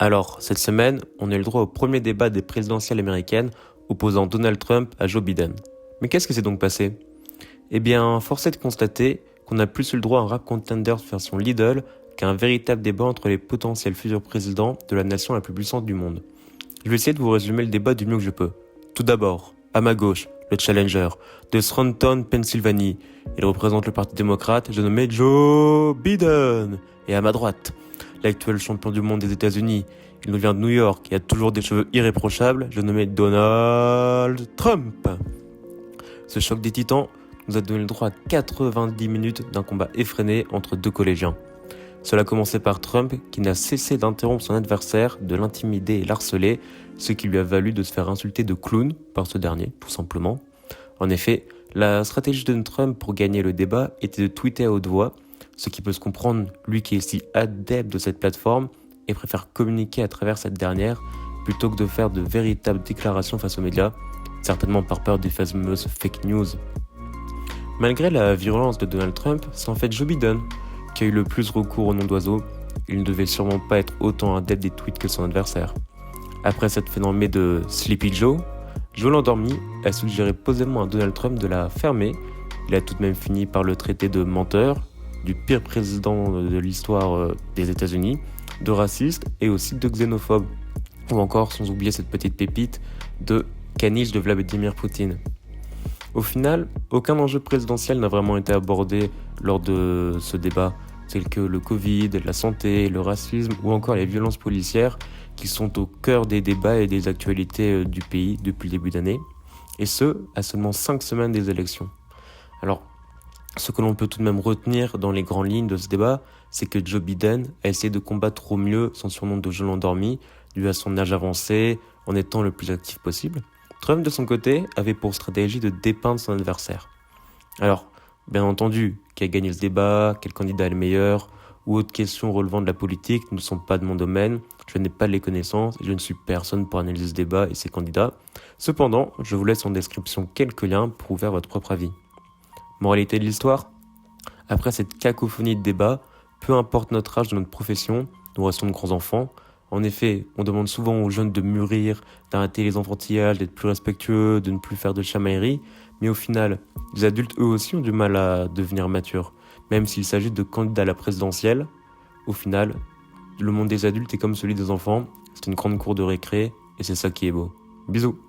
Alors, cette semaine, on a eu le droit au premier débat des présidentielles américaines opposant Donald Trump à Joe Biden. Mais qu'est-ce qui s'est donc passé? Eh bien, force est de constater qu'on a plus eu le droit à un rap contenders version Lidl qu'à un véritable débat entre les potentiels futurs présidents de la nation la plus puissante du monde. Je vais essayer de vous résumer le débat du mieux que je peux. Tout d'abord, à ma gauche, le challenger de Scranton, Pennsylvanie. Il représente le Parti démocrate, j'ai nommé Joe Biden. Et à ma droite, l'actuel champion du monde des États-Unis. Il nous vient de New York et a toujours des cheveux irréprochables, j'ai nommé Donald Trump. Ce choc des titans nous a donné le droit à 90 minutes d'un combat effréné entre deux collégiens. Cela a commencé par Trump, qui n'a cessé d'interrompre son adversaire, de l'intimider et l'harceler, ce qui lui a valu de se faire insulter de clown par ce dernier, tout simplement. En effet, la stratégie de Trump pour gagner le débat était de tweeter à haute voix, ce qui peut se comprendre, lui qui est si adepte de cette plateforme et préfère communiquer à travers cette dernière plutôt que de faire de véritables déclarations face aux médias, certainement par peur des fameuses fake news. Malgré la virulence de Donald Trump, c'est en fait Joe Biden qui a eu le plus recours au nom d'oiseau. Il ne devait sûrement pas être autant adepte des tweets que son adversaire. Après cette phénomène de Sleepy Joe, Joe l'endormi a suggéré posément à Donald Trump de la fermer. Il a tout de même fini par le traiter de menteur, du pire président de l'histoire des États-Unis, de raciste et aussi de xénophobe. Ou encore, sans oublier cette petite pépite, de caniche de Vladimir Poutine. Au final, aucun enjeu présidentiel n'a vraiment été abordé lors de ce débat, tels que le Covid, la santé, le racisme ou encore les violences policières qui sont au cœur des débats et des actualités du pays depuis le début d'année, et ce, à seulement 5 semaines des élections. Alors, ce que l'on peut tout de même retenir dans les grandes lignes de ce débat, c'est que Joe Biden a essayé de combattre au mieux son surnom de Joe l'endormi, dû à son âge avancé, en étant le plus actif possible. Trump, de son côté, avait pour stratégie de dépeindre son adversaire. Alors, bien entendu, qui a gagné ce débat, quel candidat est le meilleur, ou autres questions relevant de la politique ne sont pas de mon domaine, je n'ai pas les connaissances et je ne suis personne pour analyser ce débat et ses candidats. Cependant, je vous laisse en description quelques liens pour ouvrir votre propre avis. Moralité de l'histoire? Après cette cacophonie de débats, peu importe notre âge de notre profession, nous restons de grands enfants. En effet, on demande souvent aux jeunes de mûrir, d'arrêter les enfantillages, d'être plus respectueux, de ne plus faire de chamailleries, mais au final, les adultes eux aussi ont du mal à devenir matures. Même s'il s'agit de candidats à la présidentielle, au final, le monde des adultes est comme celui des enfants, c'est une grande cour de récré, et c'est ça qui est beau. Bisous!